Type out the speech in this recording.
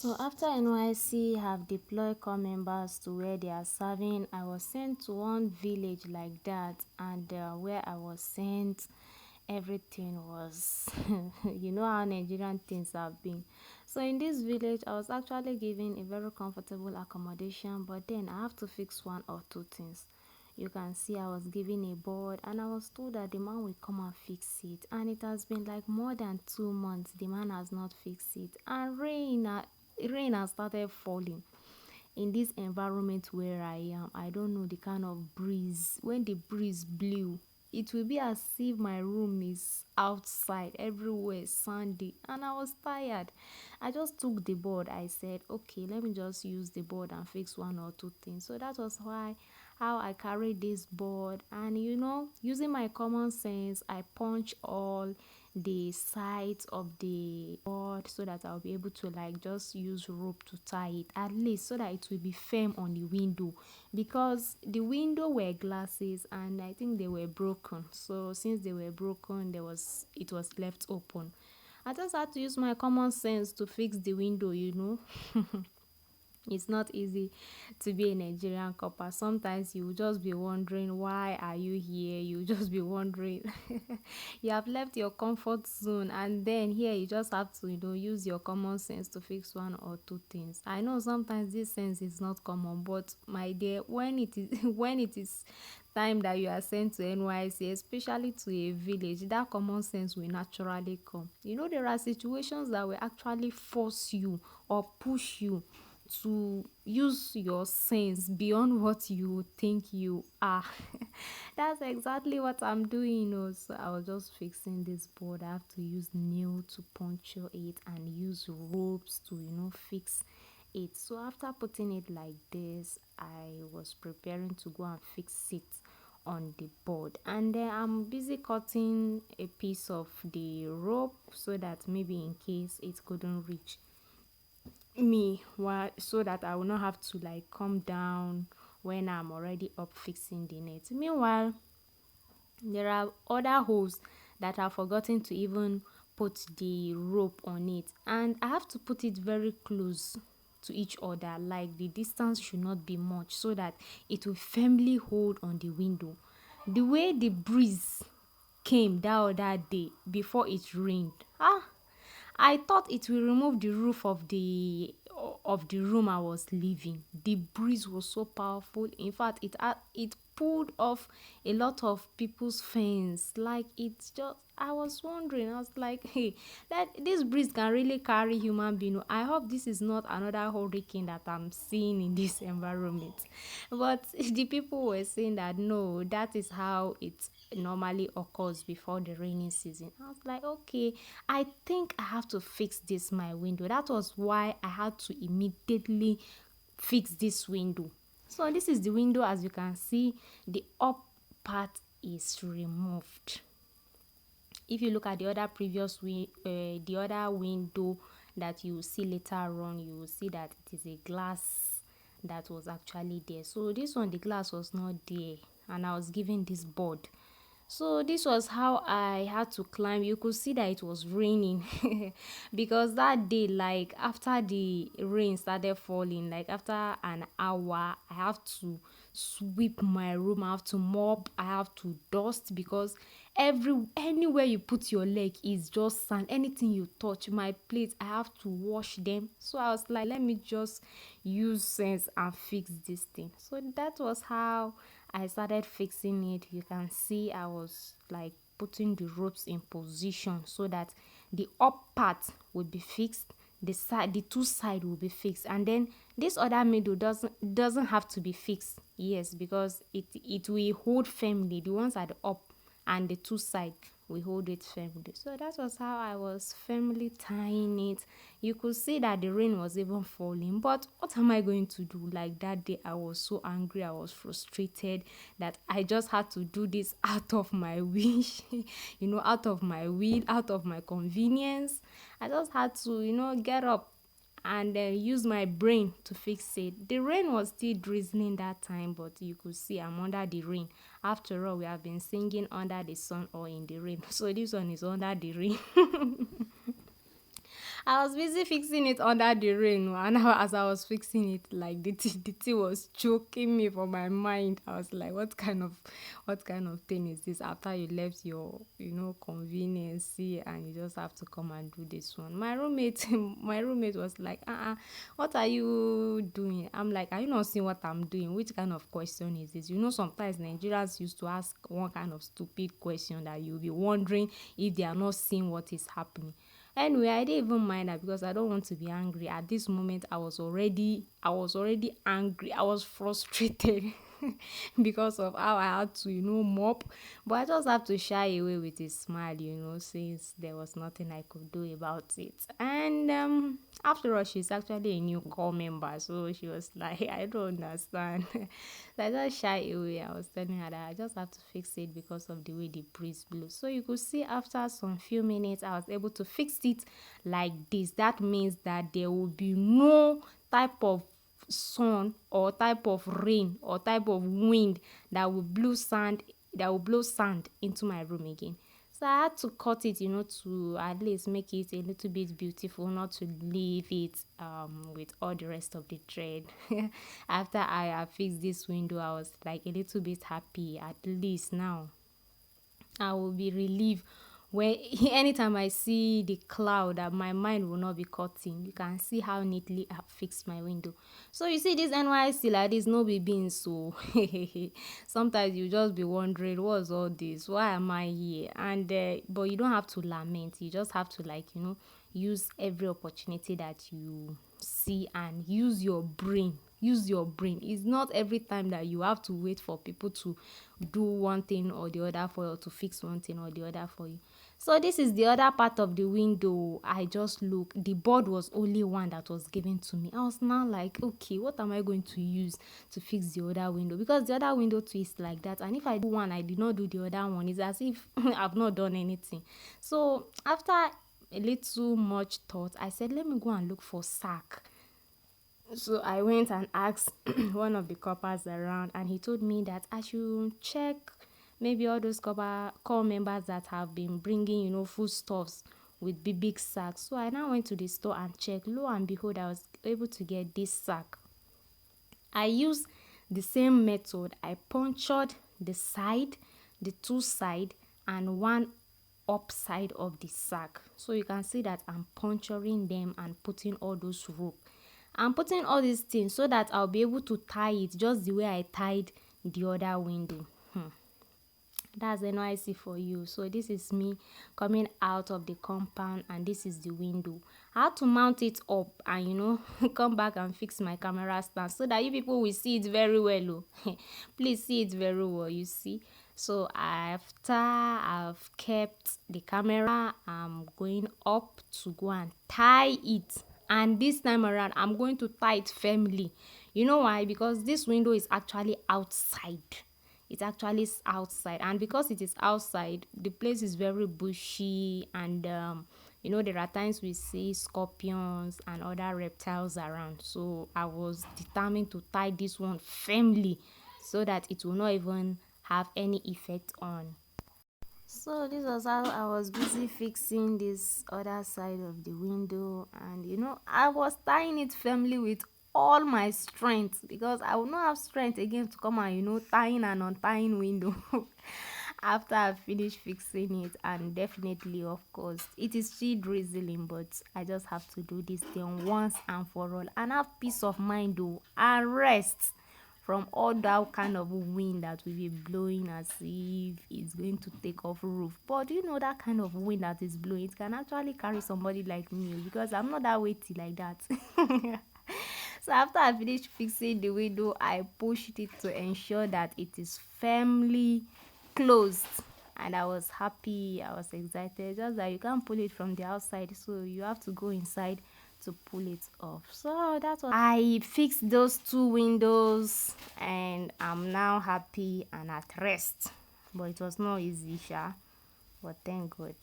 So after NYC have deployed core members to where they are serving, I was sent to one village like that, and where I was sent, everything was, you know how Nigerian things have been. So in this village, I was actually given a very comfortable accommodation, but then I have to fix one or two things. You can see I was given a board and I was told that the man will come and fix it, and it has been like more than 2 months the man has not fixed it, and rain has started falling. In this environment where I am, I don't know the kind of breeze. When the breeze blew, it will be as if my room is outside, everywhere is sandy, and I was tired. I just took the board. I said, okay, let me just use the board and fix one or two things. So that was why how I carried this board, and using my common sense, I punch all the sides of the board so that I'll be able to like just use rope to tie it, at least so that it will be firm on the window, because the window were glasses and I think they were broken. So since they were broken, it was left open. I just had to use my common sense to fix the window. It's not easy to be a Nigerian copper. Sometimes you will just be wondering, why are you here? You will just be wondering. You have left your comfort zone, and then here you just have to, use your common sense to fix one or two things. I know sometimes this sense is not common, but my dear, when it is when it is time that you are sent to NYC, especially to a village, that common sense will naturally come. There are situations that will actually force you or push you to use your sense beyond what you think you are. That's exactly what I'm doing. So I was just fixing this board. I have to use nail to puncture it and use ropes to, fix it. So after putting it like this, I was preparing to go and fix it on the board, and then I'm busy cutting a piece of the rope so that maybe in case it couldn't reach me, so that I will not have to like come down when I'm already up fixing the net. Meanwhile, there are other holes that I've forgotten to even put the rope on it, and I have to put it very close to each other, like the distance should not be much so that it will firmly hold on the window. The way the breeze came that other day before it rained, I thought it will remove the roof of the room I was living. The breeze was so powerful. In fact, it pulled off a lot of people's fence. Like, it's just, I was wondering. I was like, hey, that this breeze can really carry human being. I hope this is not another hurricane that I'm seeing in this environment. But the people were saying that no, that is how it normally occurs before the rainy season. I was like, okay, I think I have to fix this my window. That was why I had to immediately fix this window. So this is the window. As you can see, the up part is removed. If you look at the other the other window that you will see later on, you will see that it is a glass that was actually there. So this one, the glass was not there, and I was given this board. So this was how I had to climb. You could see that it was raining because that day, like after the rain started falling, like after an hour, I have to sweep my room, I have to mop, I have to dust, because anywhere you put your leg is just sand. Anything you touch, my plates, I have to wash them. So I was like, let me just use sense and fix this thing. So that was how I started fixing it. You can see I was like putting the ropes in position so that the up part would be fixed, the two side will be fixed, and then this other middle doesn't have to be fixed. Yes, because it will hold firmly. The ones at the up and the two side we hold it firmly. So that was how I was firmly tying it. You could see that the rain was even falling, but what am I going to do? Like that day I was so angry, I was frustrated that I just had to do this out of my wish, out of my will, out of my convenience. I just had to, get up and use my brain to fix it. The rain was still drizzling that time, but you could see I'm under the rain. After all, we have been singing under the sun or in the rain. So this one is under the rain. I was busy fixing it under the rain, and as I was fixing it, like the tea was choking me from my mind. I was like, what kind of thing is this? After you left your, convenience, and you just have to come and do this one. My roommate, my roommate was like, what are you doing? I'm like, are you not seeing what I'm doing? Which kind of question is this? Sometimes Nigerians used to ask one kind of stupid question that you'll be wondering if they are not seeing what is happening. Anyway, I didn't even mind that because I don't want to be angry. At this moment, I was already angry. I was frustrated because of how I had to, mop. But I just have to shy away with a smile, since there was nothing I could do about it. And after all, she's actually a new core member, so she was like, I don't understand. So I just shy away. I was telling her that I just have to fix it because of the way the breeze blew. So you could see after some few minutes, I was able to fix it like this. That means that there will be no type of sun or type of rain or type of wind that will blow sand into my room again. So I had to cut it, to at least make it a little bit beautiful, not to leave it with all the rest of the thread. After I fixed this window, I was like a little bit happy. At least now I will be relieved when anytime I see the cloud that my mind will not be cutting. You can see how neatly I fixed my window. So you see this NYC like this, no be being so. Sometimes you just be wondering what's all this? Why am I here? And but you don't have to lament. You just have to use every opportunity that you see and use your brain. Use your brain. It's not every time that you have to wait for people to do one thing or the other for you, to fix one thing or the other for you. So this is the other part of the window. I just look. The board was only one that was given to me. I was now like, okay, what am I going to use to fix the other window? Because the other window too is like that. And if I do one, I did not do the other one. It's as if I've not done anything. So after a little much thought, I said, let me go and look for sack. So I went and asked one of the coppers around, and he told me that I should check maybe all those core members that have been bringing, foodstuffs with big sacks. So I now went to the store and checked. Lo and behold, I was able to get this sack. I used the same method. I punctured the side, the two side, and one upside of the sack. So you can see that I'm puncturing them and putting all those rope. I'm putting all these things so that I'll be able to tie it just the way I tied the other window. That's NYC for you. So this is me coming out of the compound, and this is the window. I had to mount it up and come back and fix my camera stand so that you people will see it very well. Please see it very well, you see. So after I've kept the camera, I'm going up to go and tie it. And this time around, I'm going to tie it firmly. You know why? Because this window is actually outside. It's actually outside, and because it is outside, the place is very bushy, and there are times we see scorpions and other reptiles around. So I was determined to tie this one firmly so that it will not even have any effect on. So this was how I was busy fixing this other side of the window, and I was tying it firmly with all my strength because I will not have strength again to come and tying and untying window after I finish fixing it. And definitely, of course, it is still drizzling, but I just have to do this thing once and for all and have peace of mind though, and rest from all that kind of wind that will be blowing as if it's going to take off roof. But that kind of wind that is blowing, it can actually carry somebody like me because I'm not that weighty like that. So after I finished fixing the window, I pushed it to ensure that it is firmly closed. And I was happy, I was excited. Just that you can't pull it from the outside, so you have to go inside to pull it off. So that's what I fixed those two windows, and I'm now happy and at rest. But it was not easy, but thank God.